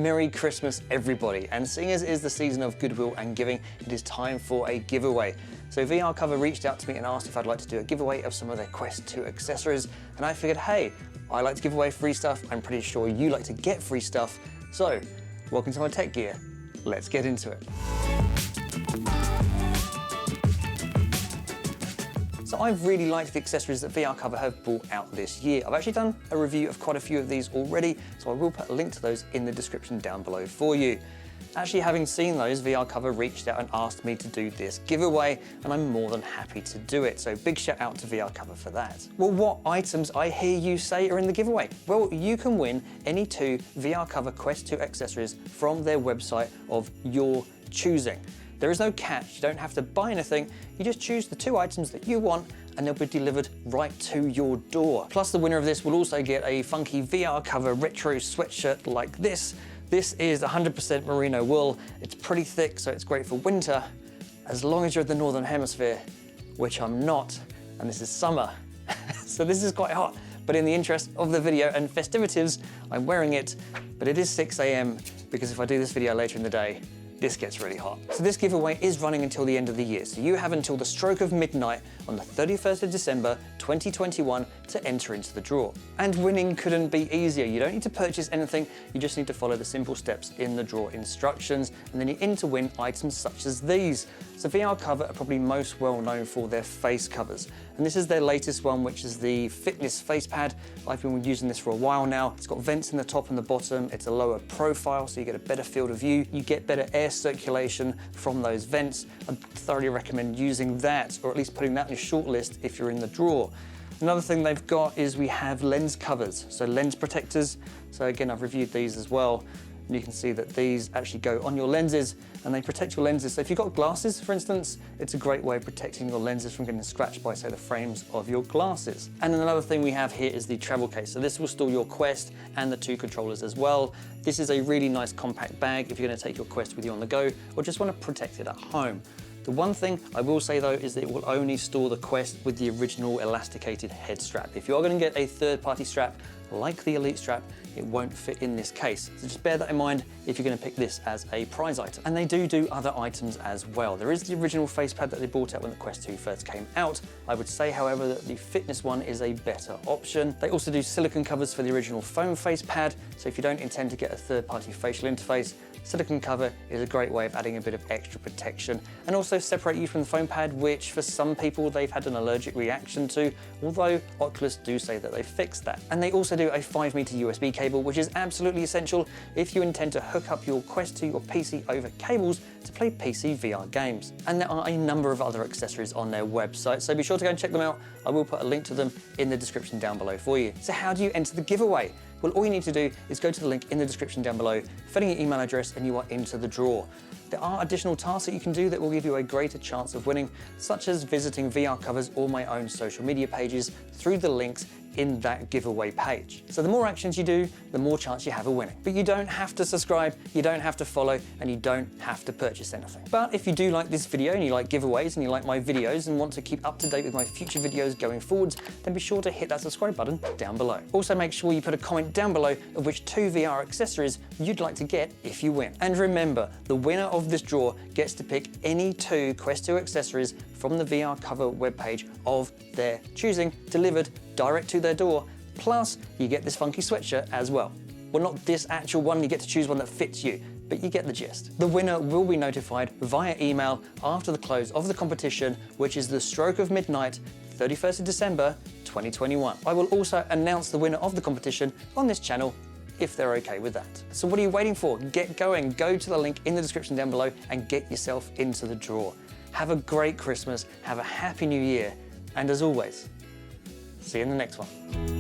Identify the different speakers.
Speaker 1: Merry Christmas, everybody. And seeing as it is the season of goodwill and giving, it is time for a giveaway. So VR Cover reached out to me and asked if I'd like to do a giveaway of some of their Quest 2 accessories. And I figured, hey, I like to give away free stuff. I'm pretty sure you like to get free stuff. So, welcome to my tech gear. Let's get into it. So I've really liked the accessories that VR Cover have brought out this year. I've actually done a review of quite a few of these already, so I will put a link to those in the description down below for you. Actually, having seen those, VR Cover reached out and asked me to do this giveaway, and I'm more than happy to do it. So big shout out to VR Cover for that. Well, what items, I hear you say, are in the giveaway? Well, you can win any 2 VR Cover Quest 2 accessories from their website of your choosing. There is no catch, you don't have to buy anything, you just choose the 2 items that you want and they'll be delivered right to your door. Plus the winner of this will also get a funky VR Cover retro sweatshirt like this. This is 100% merino wool, it's pretty thick so it's great for winter, as long as you're in the Northern Hemisphere, which I'm not, and this is summer. So this is quite hot, but in the interest of the video and festivities, I'm wearing it, but it is 6 AM because if I do this video later in the day, this gets really hot. So this giveaway is running until the end of the year. So you have until the stroke of midnight on the 31st of December, 2021 to enter into the draw. And winning couldn't be easier. You don't need to purchase anything. You just need to follow the simple steps in the draw instructions. And then you're in to win items such as these. So VR Cover are probably most well known for their face covers. And this is their latest one, which is the Fitness Face Pad. I've been using this for a while now. It's got vents in the top and the bottom. It's a lower profile, so you get a better field of view. You get better air circulation from those vents. I thoroughly recommend using that, or at least putting that in your shortlist if you're in the draw. Another thing they've got is we have lens covers, so lens protectors. So again, I've reviewed these as well. And you can see that these actually go on your lenses and they protect your lenses. So if you've got glasses, for instance, it's a great way of protecting your lenses from getting scratched by, say, the frames of your glasses. And then another thing we have here is the travel case. So this will store your Quest and the 2 controllers as well. This is a really nice compact bag if you're going to take your Quest with you on the go or just want to protect it at home. The one thing I will say though is that it will only store the Quest with the original elasticated head strap. If you are going to get a third-party strap like the Elite strap, it won't fit in this case. So just bear that in mind if you're going to pick this as a prize item. And they do other items as well. There is the original face pad that they brought out when the Quest 2 first came out. I would say, however, that the fitness one is a better option. They also do silicone covers for the original foam face pad. So if you don't intend to get a third-party facial interface, silicone cover is a great way of adding a bit of extra protection and also separate you from the foam pad, which for some people they've had an allergic reaction to, although Oculus do say that they fixed that. And they also do a 5-meter USB cable, which is absolutely essential if you intend to hook up your Quest 2 or PC over cables to play PC VR games. And there are a number of other accessories on their website, so be sure to go and check them out. I will put a link to them in the description down below for you. So how do you enter the giveaway? Well, all you need to do is go to the link in the description down below, fill in your email address, and you are into the draw. There are additional tasks that you can do that will give you a greater chance of winning, such as visiting VR Covers or my own social media pages through the links in that giveaway page. So the more actions you do, the more chance you have of winning. But you don't have to subscribe, you don't have to follow, and you don't have to purchase anything. But if you do like this video and you like giveaways and you like my videos and want to keep up to date with my future videos going forwards, then be sure to hit that subscribe button down below. Also make sure you put a comment down below of which 2 VR accessories you'd like to get if you win. And remember, the winner of this draw gets to pick any 2 Quest 2 accessories from the VR Cover webpage of their choosing, delivered direct to their door, plus you get this funky sweatshirt as well. Well, not this actual one, you get to choose one that fits you, but you get the gist. The winner will be notified via email after the close of the competition, which is the stroke of midnight, 31st of December, 2021. I will also announce the winner of the competition on this channel if they're okay with that. So what are you waiting for? Get going, go to the link in the description down below and get yourself into the draw. Have a great Christmas, have a happy new year, and as always, see you in the next one.